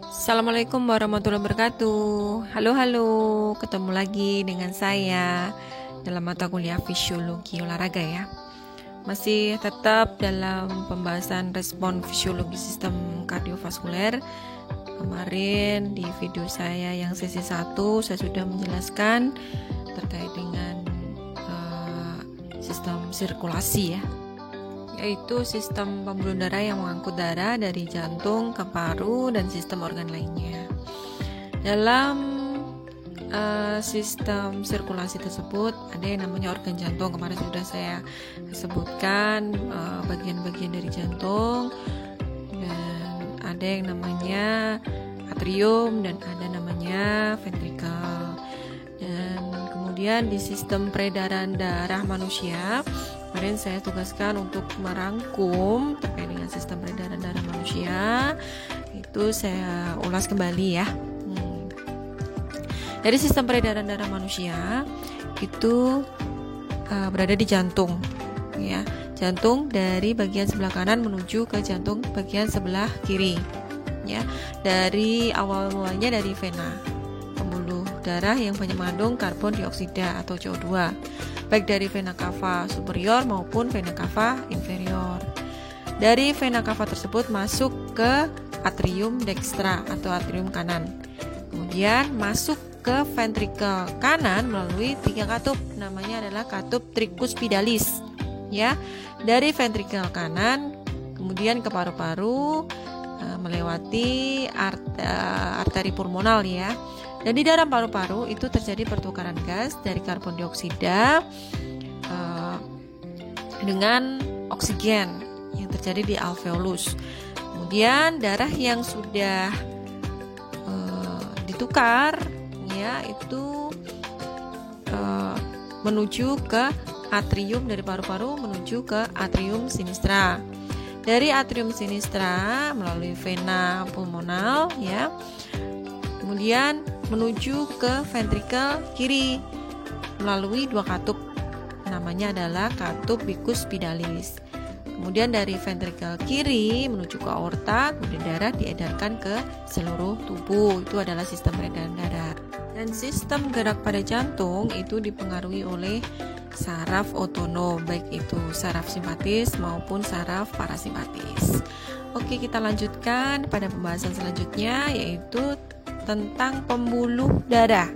Assalamualaikum warahmatullahi wabarakatuh. Halo, ketemu lagi dengan saya dalam mata kuliah fisiologi olahraga ya. Masih tetap dalam pembahasan respon fisiologi sistem kardiovaskuler. Kemarin di video saya yang sesi 1 saya sudah menjelaskan terkait dengan sistem sirkulasi ya, yaitu sistem pembuluh darah yang mengangkut darah dari jantung ke paru dan sistem organ lainnya. Dalam sistem sirkulasi tersebut ada yang namanya organ jantung. Kemarin sudah saya sebutkan bagian-bagian dari jantung, dan ada yang namanya atrium dan ada namanya ventrikel. Dan kemudian di sistem peredaran darah manusia, kemarin saya tugaskan untuk merangkum terkait dengan sistem peredaran darah manusia. Itu saya ulas kembali ya. Dari sistem peredaran darah manusia itu berada di jantung ya. Jantung dari bagian sebelah kanan menuju ke jantung bagian sebelah kiri ya. Dari awal mulanya dari vena, pembuluh darah yang banyak mengandung karbon dioksida atau CO2, baik dari vena cava superior maupun vena cava inferior. Dari vena cava tersebut masuk ke atrium dextra atau atrium kanan, kemudian masuk ke ventrikel kanan melalui 3 katup, namanya adalah katup tricuspidalis ya. Dari ventrikel kanan kemudian ke paru-paru melewati arteri pulmonal ya. Dan di dalam paru-paru itu terjadi pertukaran gas dari karbon dioksida dengan oksigen yang terjadi di alveolus. Kemudian darah yang sudah ditukar ya itu menuju ke atrium, dari paru-paru menuju ke atrium sinistra. Dari atrium sinistra melalui vena pulmonal ya, kemudian menuju ke ventrikel kiri melalui 2 katup, namanya adalah katup bicuspidalis. Kemudian dari ventrikel kiri menuju ke aorta, kemudian darah diedarkan ke seluruh tubuh. Itu adalah sistem peredaran darah. Dan sistem gerak pada jantung itu dipengaruhi oleh saraf otonom, baik itu saraf simpatis maupun saraf parasimpatis. Oke, kita lanjutkan pada pembahasan selanjutnya, yaitu tentang pembuluh darah.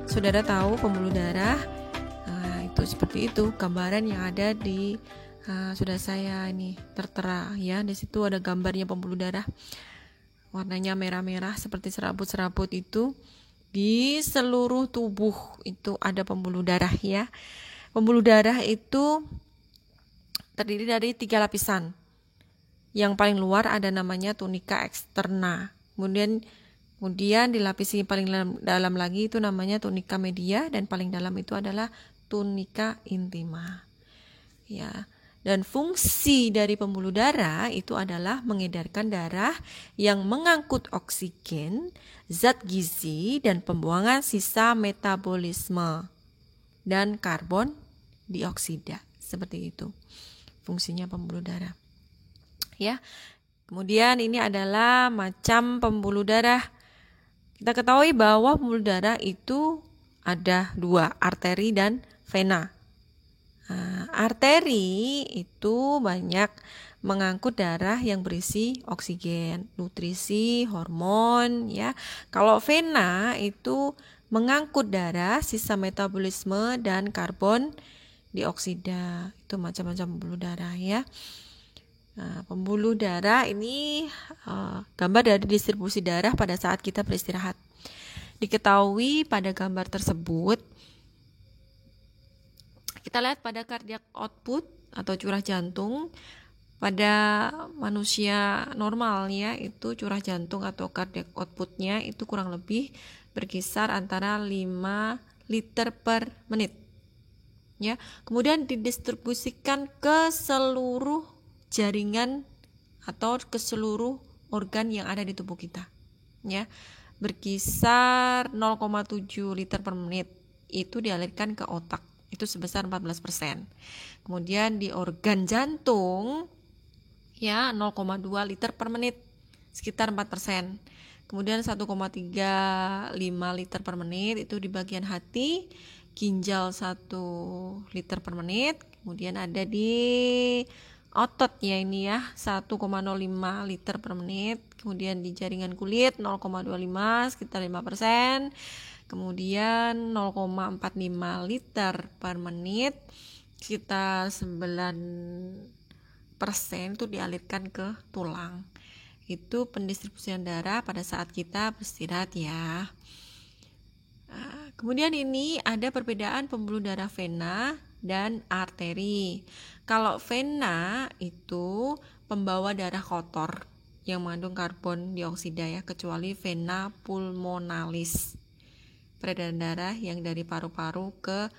Saudara tahu pembuluh darah itu seperti itu, gambaran yang ada di sudah saya ini tertera ya. Di situ ada gambarnya pembuluh darah, warnanya merah-merah seperti serabut-serabut itu. Di seluruh tubuh itu ada pembuluh darah ya. Pembuluh darah itu terdiri dari 3 lapisan. Yang paling luar ada namanya tunika eksterna. Kemudian dilapisi paling dalam lagi itu namanya tunika media, dan paling dalam itu adalah tunika intima. Ya. Dan fungsi dari pembuluh darah itu adalah mengedarkan darah yang mengangkut oksigen, zat gizi, dan pembuangan sisa metabolisme dan karbon dioksida. Seperti itu fungsinya pembuluh darah. Ya. Kemudian ini adalah macam pembuluh darah. Kita ketahui bahwa pembuluh darah itu ada 2, arteri dan vena. Arteri itu banyak mengangkut darah yang berisi oksigen, nutrisi, hormon ya. Kalau vena itu mengangkut darah, sisa metabolisme dan karbon dioksida. Itu macam-macam pembuluh darah ya. Pembuluh darah ini gambar dari distribusi darah pada saat kita beristirahat. Diketahui pada gambar tersebut, kita lihat pada cardiac output atau curah jantung pada manusia normal ya, itu curah jantung atau cardiac outputnya itu kurang lebih berkisar antara 5 liter per menit ya. Kemudian didistribusikan ke seluruh jaringan atau ke seluruh organ yang ada di tubuh kita ya, berkisar 0,7 liter per menit itu dialirkan ke otak, itu sebesar 14%. Kemudian di organ jantung ya 0,2 liter per menit sekitar 4%. Kemudian 1,35 liter per menit itu di bagian hati, ginjal 1 liter per menit. Kemudian ada di otot ya ini ya 1,05 liter per menit. Kemudian di jaringan kulit 0,25 sekitar 5%. Kemudian 0,45 liter per menit sekitar 9% itu dialirkan ke tulang. Itu pendistribusian darah pada saat kita beristirahat ya. Kemudian ini ada perbedaan pembuluh darah vena dan arteri. Kalau vena itu pembawa darah kotor yang mengandung karbon dioksida ya, kecuali vena pulmonalis, peredaran darah yang dari paru-paru ke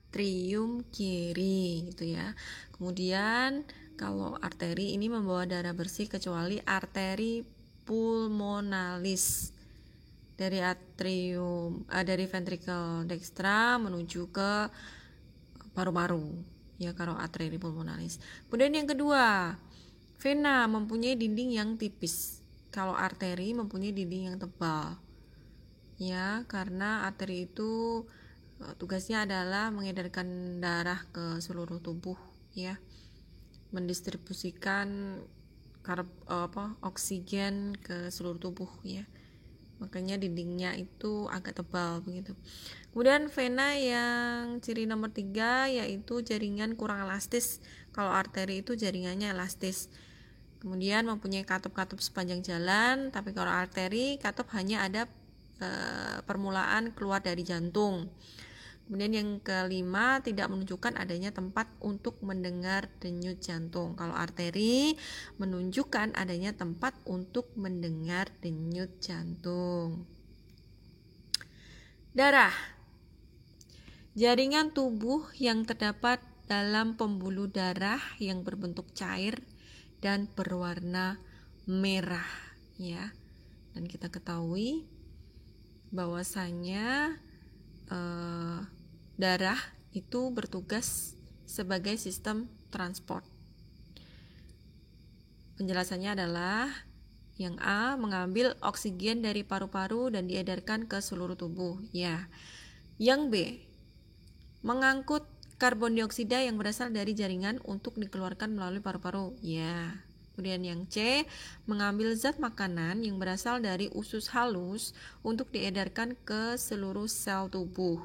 atrium kiri gitu ya. Kemudian kalau arteri ini membawa darah bersih kecuali arteri pulmonalis dari dari ventricle dextra menuju ke paru-paru ya kalau arteri pulmonalis. Kemudian yang kedua, vena mempunyai dinding yang tipis, kalau arteri mempunyai dinding yang tebal ya, karena arteri itu tugasnya adalah mengedarkan darah ke seluruh tubuh ya, mendistribusikan oksigen ke seluruh tubuh ya, makanya dindingnya itu agak tebal begitu. Kemudian vena yang ciri nomor 3 yaitu jaringan kurang elastis, kalau arteri itu jaringannya elastis, kemudian mempunyai katup-katup sepanjang jalan, tapi kalau arteri katup hanya ada permulaan keluar dari jantung. Kemudian yang kelima, tidak menunjukkan adanya tempat untuk mendengar denyut jantung. Kalau arteri menunjukkan adanya tempat untuk mendengar denyut jantung. Darah. Jaringan tubuh yang terdapat dalam pembuluh darah yang berbentuk cair dan berwarna merah ya. Dan kita ketahui bahwasanya darah itu bertugas sebagai sistem transport. Penjelasannya adalah yang A, mengambil oksigen dari paru-paru dan diedarkan ke seluruh tubuh ya. Yang B, mengangkut karbon dioksida yang berasal dari jaringan untuk dikeluarkan melalui paru-paru ya. Kemudian yang C, mengambil zat makanan yang berasal dari usus halus untuk diedarkan ke seluruh sel tubuh.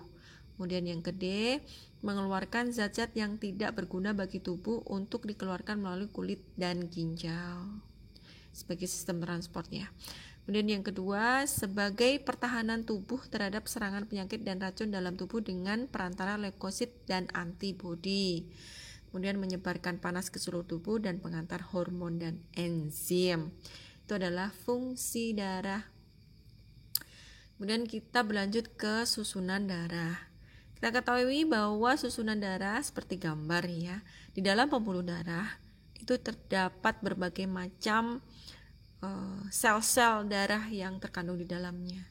Kemudian yang D, mengeluarkan zat-zat yang tidak berguna bagi tubuh untuk dikeluarkan melalui kulit dan ginjal sebagai sistem transport ya. Kemudian yang kedua, sebagai pertahanan tubuh terhadap serangan penyakit dan racun dalam tubuh dengan perantara leukosit dan antibodi. Kemudian menyebarkan panas ke seluruh tubuh dan pengantar hormon dan enzim. Itu adalah fungsi darah. Kemudian kita berlanjut ke susunan darah. Kita ketahui bahwa susunan darah seperti gambar ya. Di dalam pembuluh darah itu terdapat berbagai macam sel-sel darah yang terkandung di dalamnya.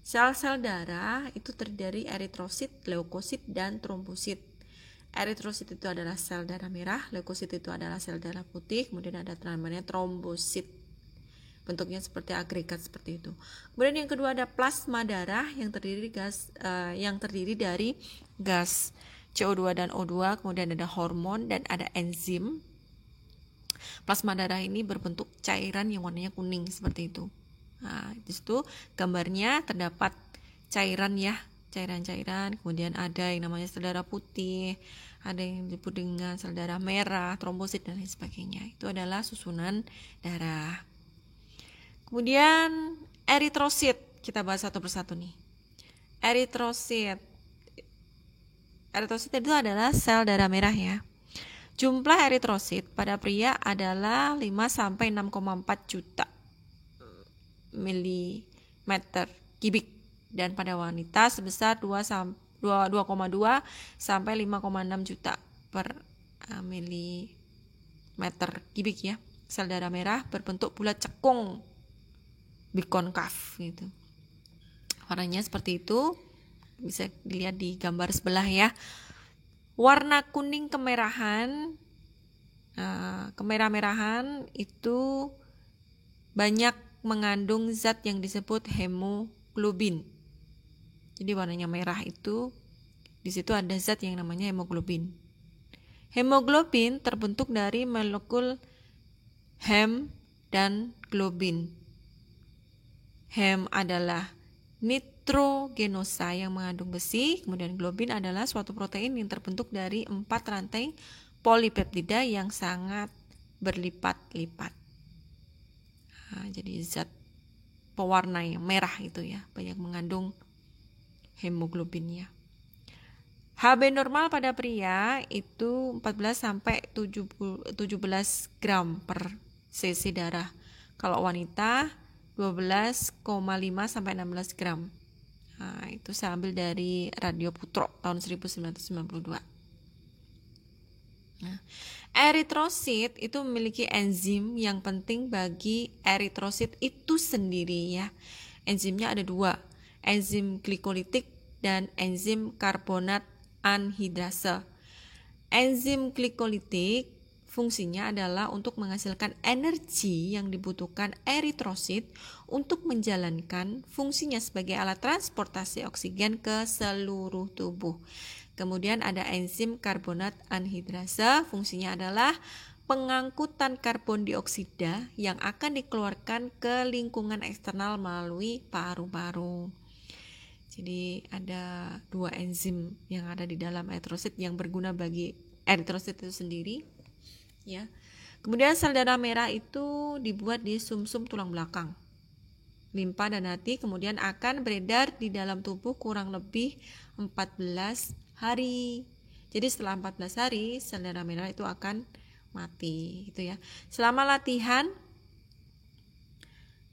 Sel-sel darah itu terdiri dari eritrosit, leukosit, dan trombosit. Eritrosit itu adalah sel darah merah, leukosit itu adalah sel darah putih, kemudian ada namanya trombosit. Bentuknya seperti agregat seperti itu. Kemudian yang kedua ada plasma darah yang terdiri dari gas CO2 dan O2, kemudian ada hormon dan ada enzim. Plasma darah ini berbentuk cairan yang warnanya kuning seperti itu. Nah, di situ gambarnya terdapat cairan ya, cairan-cairan. Kemudian ada yang namanya sel darah putih, ada yang disebut dengan sel darah merah, trombosit dan lain sebagainya. Itu adalah susunan darah. Kemudian eritrosit, kita bahas satu persatu nih. Eritrosit itu adalah sel darah merah ya. Jumlah eritrosit pada pria adalah 5-6,4 juta milimeter kubik dan pada wanita sebesar 2,2 sampai 5,6 juta per milimeter kubik ya. Sel darah merah berbentuk bulat cekung, bikonkav gitu. Warnanya seperti itu, bisa dilihat di gambar sebelah ya. Warna kuning kemerahan, kemerah-merahan itu banyak mengandung zat yang disebut hemoglobin. Jadi warnanya merah itu, di situ ada zat yang namanya hemoglobin. Hemoglobin terbentuk dari molekul hem dan globin. Hem adalah nitrogenosa yang mengandung besi, kemudian globin adalah suatu protein yang terbentuk dari 4 rantai polipeptida yang sangat berlipat-lipat. Nah, jadi zat pewarna yang merah itu ya, banyak mengandung hemoglobinnya. HB normal pada pria itu 14 sampai 17 gram per cc darah. Kalau wanita 12,5 sampai 16 gram. Nah, itu saya ambil dari Radio Putro tahun 1992. Nah, eritrosit itu memiliki enzim yang penting bagi eritrosit itu sendiri ya. Enzimnya ada 2, enzim glikolitik dan enzim karbonat anhidrasa. Enzim glikolitik fungsinya adalah untuk menghasilkan energi yang dibutuhkan eritrosit untuk menjalankan fungsinya sebagai alat transportasi oksigen ke seluruh tubuh. Kemudian ada enzim karbonat anhidrasa, fungsinya adalah pengangkutan karbon dioksida yang akan dikeluarkan ke lingkungan eksternal melalui paru-paru. Jadi ada 2 enzim yang ada di dalam eritrosit yang berguna bagi eritrosit itu sendiri. Ya. Kemudian sel darah merah itu dibuat di sumsum tulang belakang, limpa dan hati, kemudian akan beredar di dalam tubuh kurang lebih 14 hari. Jadi setelah 14 hari sel darah merah itu akan mati, gitu ya. Selama latihan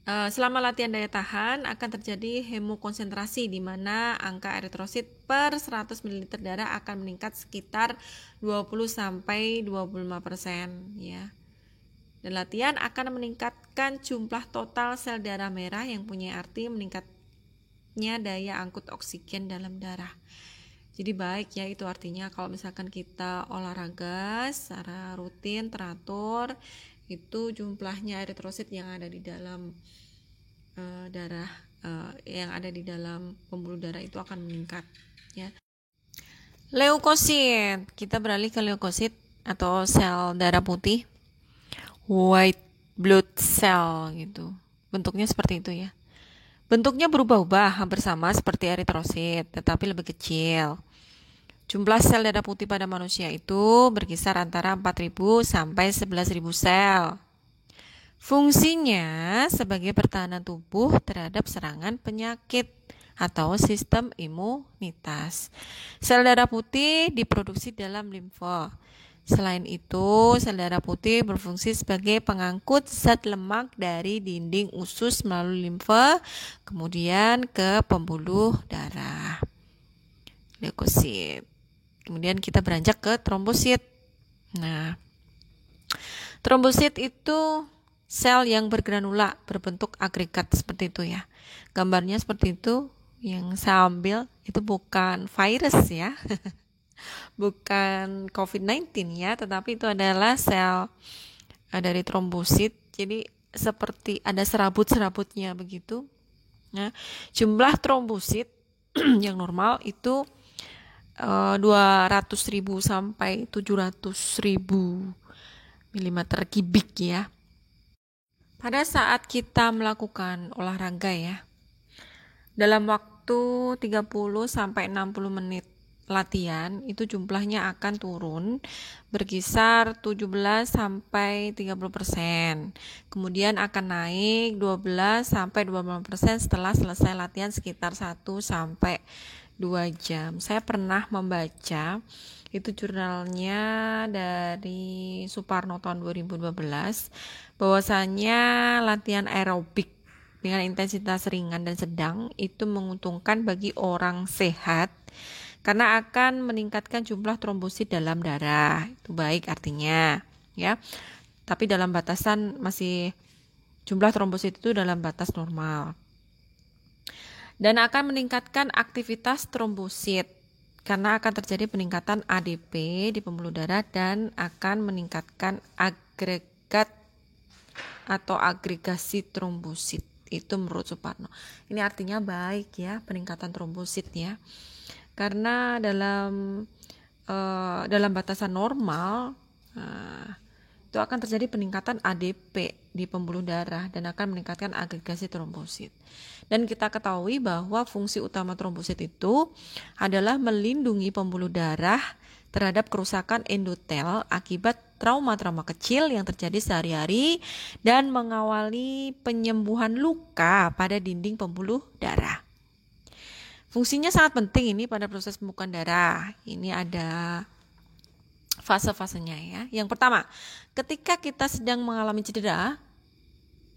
daya tahan akan terjadi hemokonsentrasi di mana angka eritrosit per 100 ml darah akan meningkat sekitar 20 sampai 25% ya. Dan latihan akan meningkatkan jumlah total sel darah merah yang punya arti meningkatnya daya angkut oksigen dalam darah. Jadi baik ya, itu artinya kalau misalkan kita olahraga secara rutin teratur, itu jumlahnya eritrosit yang ada di dalam darah yang ada di dalam pembuluh darah itu akan meningkat ya. Leukosit, kita beralih ke leukosit atau sel darah putih, white blood cell gitu. Bentuknya seperti itu ya. Bentuknya berubah-ubah hampir sama seperti eritrosit, tetapi lebih kecil. Jumlah sel darah putih pada manusia itu berkisar antara 4.000 sampai 11.000 sel. Fungsinya sebagai pertahanan tubuh terhadap serangan penyakit atau sistem imunitas. Sel darah putih diproduksi dalam limfa. Selain itu, sel darah putih berfungsi sebagai pengangkut zat lemak dari dinding usus melalui limfa, kemudian ke pembuluh darah. Leukosit. Kemudian kita beranjak ke trombosit. Nah, trombosit itu sel yang bergranula berbentuk agregat seperti itu ya. Gambarnya seperti itu yang saya ambil itu bukan virus ya. Bukan COVID-19 ya, tetapi itu adalah sel dari trombosit. Jadi seperti ada serabut-serabutnya begitu. Nah, jumlah trombosit yang normal itu 200.000 sampai 700.000 milimeter kubik ya. Pada saat kita melakukan olahraga ya, dalam waktu 30 sampai 60 menit latihan itu jumlahnya akan turun berkisar 17 sampai 30%. Kemudian akan naik 12 sampai 25% setelah selesai latihan sekitar 1 sampai 2 jam. Saya pernah membaca itu jurnalnya dari Suparno tahun 2012 bahwasanya latihan aerobik dengan intensitas ringan dan sedang itu menguntungkan bagi orang sehat karena akan meningkatkan jumlah trombosit dalam darah. Itu baik artinya ya. Tapi dalam batasan masih jumlah trombosit itu dalam batas normal. Dan akan meningkatkan aktivitas trombosit karena akan terjadi peningkatan ADP di pembuluh darah dan akan meningkatkan agregat atau agregasi trombosit. Itu menurut Suparno. Ini artinya baik ya, peningkatan trombosit ya. Karena dalam batasan normal itu akan terjadi peningkatan ADP di pembuluh darah dan akan meningkatkan agregasi trombosit. Dan kita ketahui bahwa fungsi utama trombosit itu adalah melindungi pembuluh darah terhadap kerusakan endotel akibat trauma-trauma kecil yang terjadi sehari-hari dan mengawali penyembuhan luka pada dinding pembuluh darah. Fungsinya sangat penting ini pada proses pembukaan darah. Ini ada fase-fasenya ya. Yang pertama, ketika kita sedang mengalami cedera,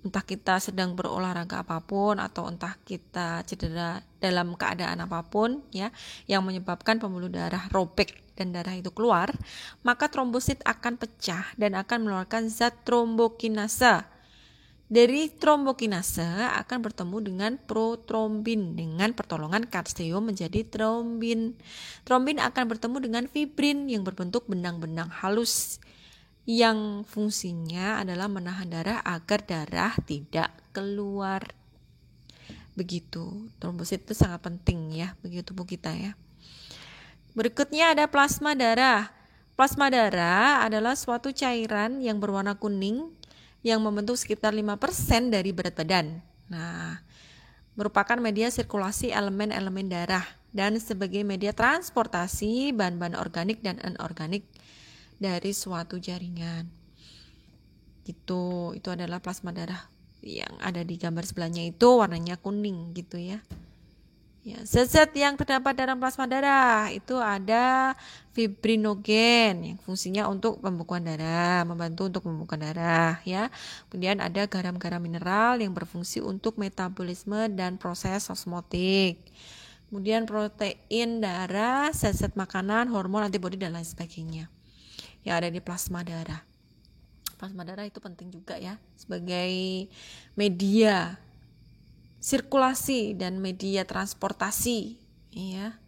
entah kita sedang berolahraga apapun atau entah kita cedera dalam keadaan apapun ya, yang menyebabkan pembuluh darah robek dan darah itu keluar, maka trombosit akan pecah dan akan mengeluarkan zat trombokinase. Dari trombokinase akan bertemu dengan protrombin dengan pertolongan kalsium menjadi trombin. Trombin akan bertemu dengan fibrin yang berbentuk benang-benang halus yang fungsinya adalah menahan darah agar darah tidak keluar. Begitu, trombosit itu sangat penting ya bagi tubuh kita ya. Berikutnya ada plasma darah. Plasma darah adalah suatu cairan yang berwarna kuning yang membentuk sekitar 5% dari berat badan. Nah, merupakan media sirkulasi elemen-elemen darah dan sebagai media transportasi bahan-bahan organik dan anorganik dari suatu jaringan. Itu adalah plasma darah yang ada di gambar sebelahnya itu warnanya kuning gitu ya. Ya, zat-zat yang terdapat dalam plasma darah itu ada fibrinogen yang fungsinya untuk pembekuan darah, membantu untuk pembekuan darah ya. Kemudian ada garam-garam mineral yang berfungsi untuk metabolisme dan proses osmotik. Kemudian protein darah, zat-zat makanan, hormon, antibodi dan lain sebagainya yang ada di plasma darah. Plasma darah itu penting juga ya sebagai media sirkulasi dan media transportasi ya.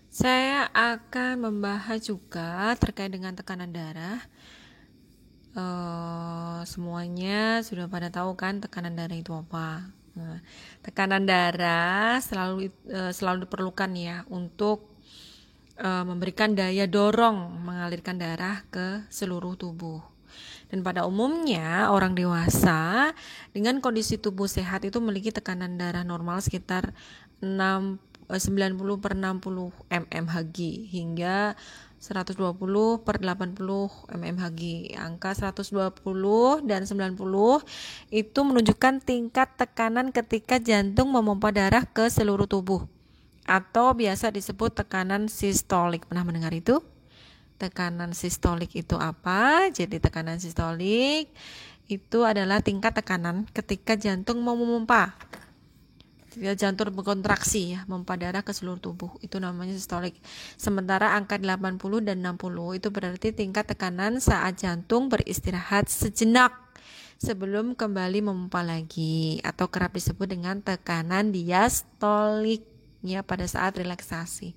Saya akan membahas juga terkait dengan tekanan darah. Semuanya sudah pada tahu kan tekanan darah itu apa. Nah, tekanan darah selalu diperlukan ya untuk memberikan daya dorong mengalirkan darah ke seluruh tubuh. Dan pada umumnya orang dewasa dengan kondisi tubuh sehat itu memiliki tekanan darah normal sekitar 90/60 mmHg hingga 120/80 mmHg. Angka 120 dan 90 itu menunjukkan tingkat tekanan ketika jantung memompa darah ke seluruh tubuh atau biasa disebut tekanan sistolik. Pernah mendengar itu? Tekanan sistolik itu apa? Jadi tekanan sistolik itu adalah tingkat tekanan ketika jantung mau memompa. Ketika jantung berkontraksi ya, memompa darah ke seluruh tubuh. Itu namanya sistolik. Sementara angka 80 dan 60 itu berarti tingkat tekanan saat jantung beristirahat sejenak sebelum kembali memompa lagi atau kerap disebut dengan tekanan diastolik ya pada saat relaksasi.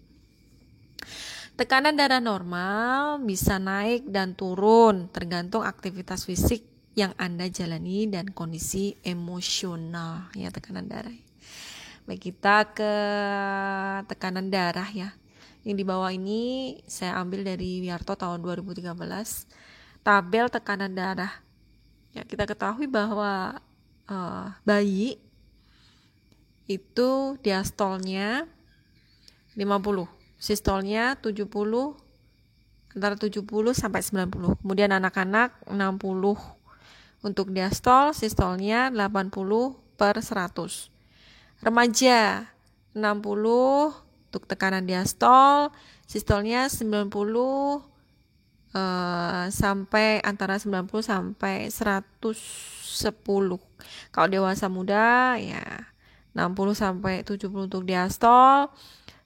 Tekanan darah normal bisa naik dan turun tergantung aktivitas fisik yang Anda jalani dan kondisi emosional ya tekanan darah. Baik, kita ke tekanan darah ya. Yang di bawah ini saya ambil dari Wiarto tahun 2013. Tabel tekanan darah. Ya, kita ketahui bahwa bayi itu diastolnya 50. Sistolnya 70, antara 70 sampai 90. Kemudian anak-anak 60 untuk diastol, sistolnya 80/100. Remaja 60 untuk tekanan diastol, sistolnya 90 sampai antara 90 sampai 110. Kalau dewasa muda ya 60 sampai 70 untuk diastol,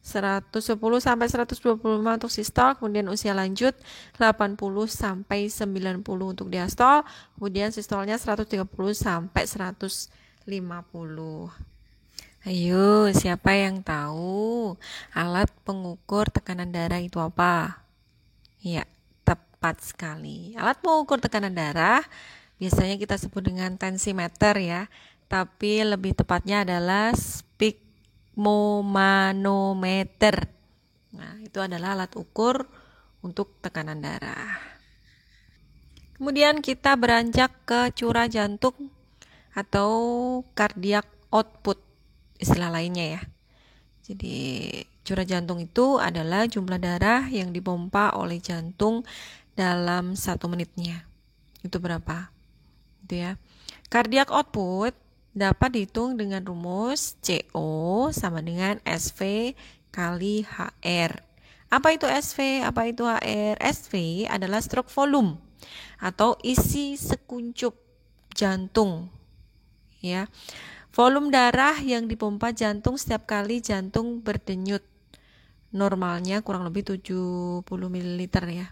110 sampai 125 untuk sistol, kemudian usia lanjut 80 sampai 90 untuk diastol, kemudian sistolnya 130 sampai 150. Ayo, siapa yang tahu alat pengukur tekanan darah itu apa? Ya, tepat sekali. Alat pengukur tekanan darah Biasanya kita sebut dengan tensimeter ya, tapi lebih tepatnya adalah sphygmomanometer. Nah, itu adalah alat ukur untuk tekanan darah. Kemudian kita beranjak ke curah jantung atau cardiac output, istilah lainnya ya. Jadi curah jantung itu adalah jumlah darah yang dipompa oleh jantung dalam 1 menitnya. Itu berapa? Gitu ya. Cardiac output dapat dihitung dengan rumus CO sama dengan SV kali HR. Apa itu SV? Apa itu HR? SV adalah stroke volume atau isi sekuncup jantung. Ya. Volume darah yang dipompa jantung setiap kali jantung berdenyut. Normalnya kurang lebih 70 ml ya.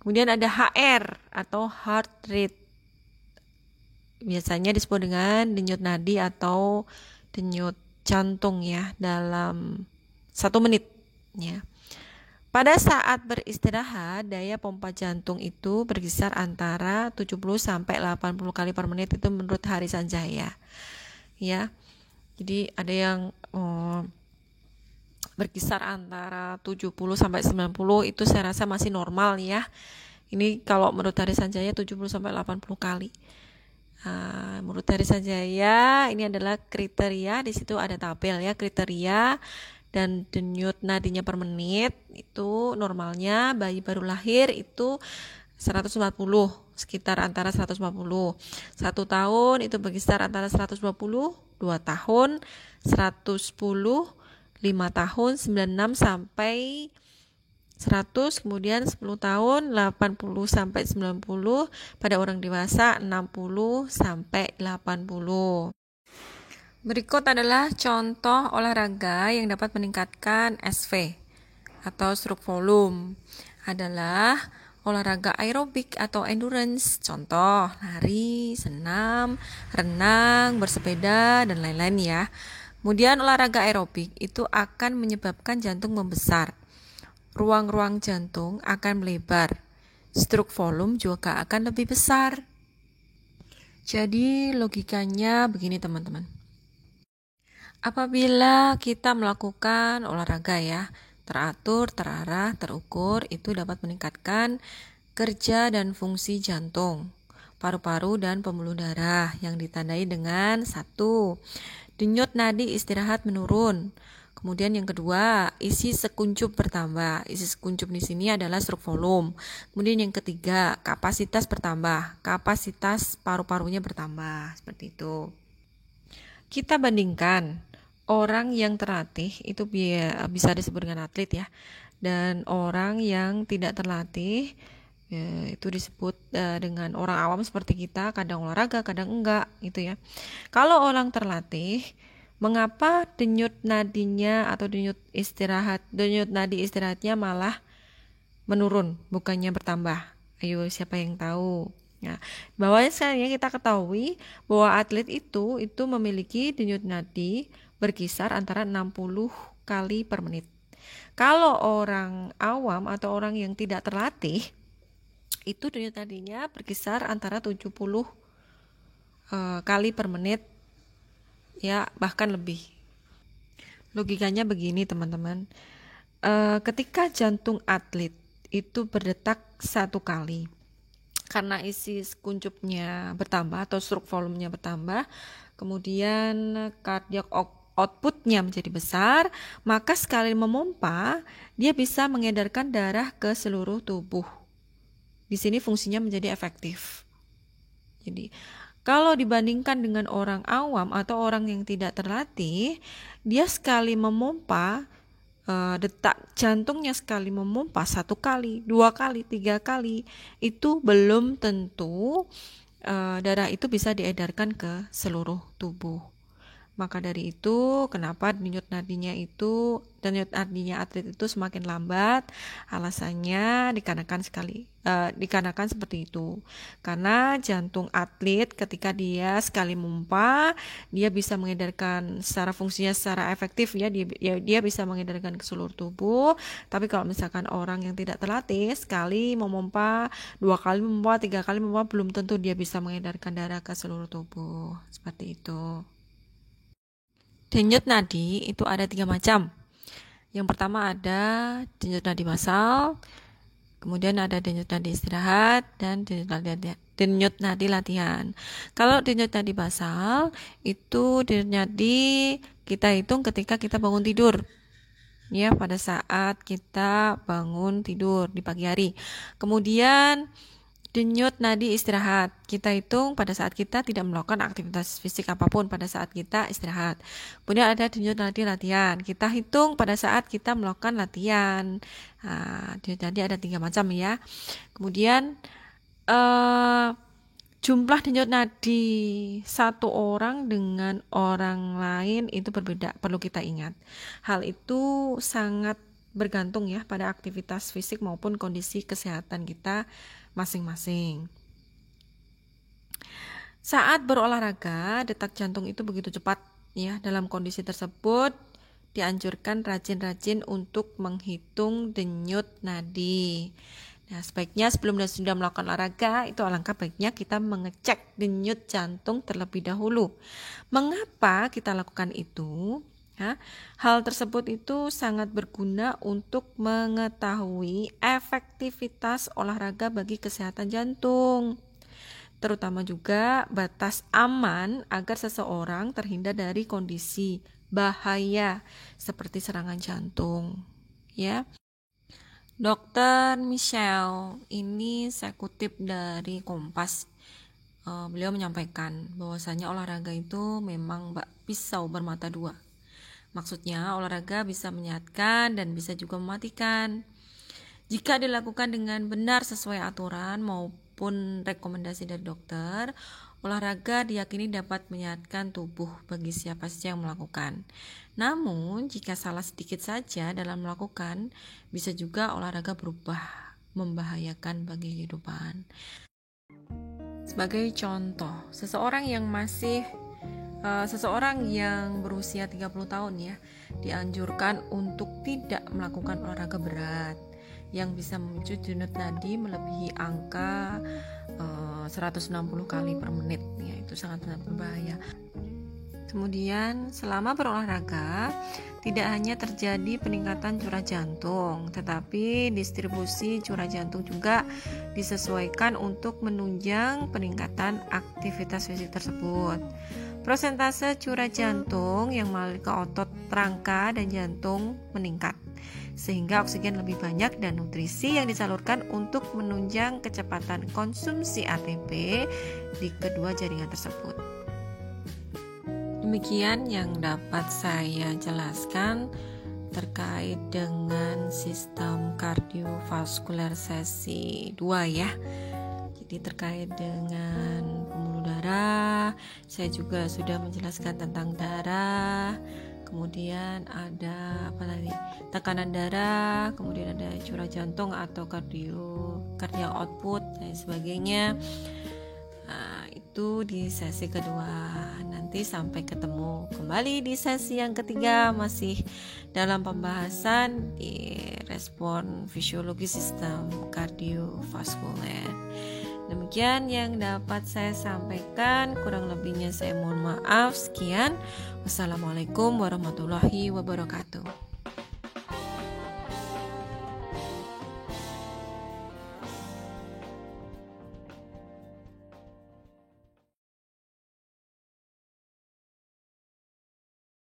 Kemudian ada HR atau heart rate. Biasanya disebut dengan denyut nadi atau denyut jantung ya dalam 1 menit ya. Pada saat beristirahat, daya pompa jantung itu berkisar antara 70 sampai 80 kali per menit, itu menurut Hari Sanjaya. Ya. Jadi ada yang berkisar antara 70 sampai 90, itu saya rasa masih normal ya. Ini kalau menurut Hari Sanjaya 70 sampai 80 kali. Menurut Hari Sanjaya ini adalah kriteria, di situ ada tabel ya, kriteria dan denyut nadinya per menit. Itu normalnya bayi baru lahir itu 140, sekitar antara 140. 1 tahun itu berkisar antara 120, 2 tahun 110, 5 tahun 96 sampai 100, kemudian 10 tahun 80 sampai 90, pada orang dewasa 60 sampai 80. Berikut adalah contoh olahraga yang dapat meningkatkan SV atau stroke volume. Adalah olahraga aerobik atau endurance, contoh lari, senam, renang, bersepeda, dan lain-lain ya. Kemudian olahraga aerobik itu akan menyebabkan jantung membesar. Ruang-ruang jantung akan melebar. Stroke volume juga akan lebih besar. Jadi logikanya begini teman-teman. Apabila kita melakukan olahraga ya, teratur, terarah, terukur, itu dapat meningkatkan kerja dan fungsi jantung, paru-paru, dan pembuluh darah yang ditandai dengan 1. Denyut nadi istirahat menurun. Kemudian yang kedua, isi sekuncup bertambah. Isi sekuncup di sini adalah stroke volume. Kemudian yang ketiga, kapasitas bertambah. Kapasitas paru-parunya bertambah. Seperti itu. Kita bandingkan orang yang terlatih itu bisa disebut dengan atlet ya. Dan orang yang tidak terlatih itu disebut dengan orang awam seperti kita, kadang olahraga, kadang enggak gitu ya. Kalau orang terlatih, mengapa denyut nadinya atau denyut nadi istirahatnya malah menurun, bukannya bertambah? Ayo, siapa yang tahu? Nah, bahwasanya kita ketahui bahwa atlet itu memiliki denyut nadi berkisar antara 60 kali per menit. Kalau orang awam atau orang yang tidak terlatih, itu denyut nadinya berkisar antara 70 kali per menit ya, bahkan lebih. Logikanya begini teman-teman, ketika jantung atlet itu berdetak 1 kali, karena isi sekuncupnya bertambah atau stroke volumenya bertambah, kemudian cardiac outputnya menjadi besar, maka sekali memompa dia bisa mengedarkan darah ke seluruh tubuh. Di sini fungsinya menjadi efektif. Jadi, kalau dibandingkan dengan orang awam atau orang yang tidak terlatih, dia sekali memompa, detak jantungnya sekali memompa 1 kali, 2 kali, 3 kali, itu belum tentu darah itu bisa diedarkan ke seluruh tubuh. Maka dari itu, kenapa denyut nadinya atlet itu semakin lambat? Alasannya dikarenakan seperti itu. Karena jantung atlet ketika dia sekali memompa, dia bisa mengedarkan secara fungsinya secara efektif ya, dia bisa mengedarkan ke seluruh tubuh. Tapi kalau misalkan orang yang tidak terlatih, sekali memompa, 2 kali memompa, 3 kali memompa, belum tentu dia bisa mengedarkan darah ke seluruh tubuh. Seperti itu. Denyut nadi itu ada 3 macam. Yang pertama ada denyut nadi basal, kemudian ada denyut nadi istirahat, dan denyut nadi latihan. Kalau denyut nadi basal itu denyut nadi kita hitung ketika kita bangun tidur. Ya, pada saat kita bangun tidur di pagi hari. Kemudian denyut nadi istirahat kita hitung pada saat kita tidak melakukan aktivitas fisik apapun, pada saat kita istirahat. Kemudian ada denyut nadi latihan, kita hitung pada saat kita melakukan latihan. Denyut nadi ada 3 macam ya. Kemudian jumlah denyut nadi satu orang dengan orang lain itu berbeda, perlu kita ingat. Hal itu sangat bergantung ya pada aktivitas fisik maupun kondisi kesehatan kita masing-masing. Saat berolahraga, detak jantung itu begitu cepat ya. Dalam kondisi tersebut dianjurkan rajin-rajin untuk menghitung denyut nadi. Nah, sebaiknya sebelum dan sudah melakukan olahraga, itu alangkah baiknya kita mengecek denyut jantung terlebih dahulu. Mengapa kita lakukan itu? Hal tersebut itu sangat berguna untuk mengetahui efektivitas olahraga bagi kesehatan jantung, terutama juga batas aman agar seseorang terhindar dari kondisi bahaya seperti serangan jantung. Ya, Dr. Michelle, ini saya kutip dari Kompas. Beliau menyampaikan bahwasanya olahraga itu memang pisau bermata dua. Maksudnya olahraga bisa menyehatkan dan bisa juga mematikan. Jika dilakukan dengan benar sesuai aturan maupun rekomendasi dari dokter, olahraga diyakini dapat menyehatkan tubuh bagi siapa saja yang melakukan. Namun, jika salah sedikit saja dalam melakukan, bisa juga olahraga berubah membahayakan bagi kehidupan. Sebagai contoh, seseorang yang berusia 30 tahun ya, dianjurkan untuk tidak melakukan olahraga berat yang bisa memicu denyut nadi melebihi angka 160 kali per menit ya, itu sangat berbahaya. Kemudian selama berolahraga tidak hanya terjadi peningkatan curah jantung, tetapi distribusi curah jantung juga disesuaikan untuk menunjang peningkatan aktivitas fisik tersebut. Prosentase curah jantung yang mengalir ke otot rangka dan jantung meningkat, sehingga oksigen lebih banyak dan nutrisi yang disalurkan untuk menunjang kecepatan konsumsi ATP di kedua jaringan tersebut. Demikian yang dapat saya jelaskan terkait dengan sistem kardiovaskuler sesi 2 ya. Jadi terkait dengan pembuluh darah, saya juga sudah menjelaskan tentang darah, kemudian ada tekanan darah, kemudian ada curah jantung atau cardiac output dan sebagainya. Itu di sesi kedua. Nanti sampai ketemu kembali di sesi yang ketiga, masih dalam pembahasan di respon fisiologi sistem kardiovaskuler. Demikian yang dapat saya sampaikan, kurang lebihnya saya mohon maaf. Sekian, wassalamualaikum warahmatullahi wabarakatuh.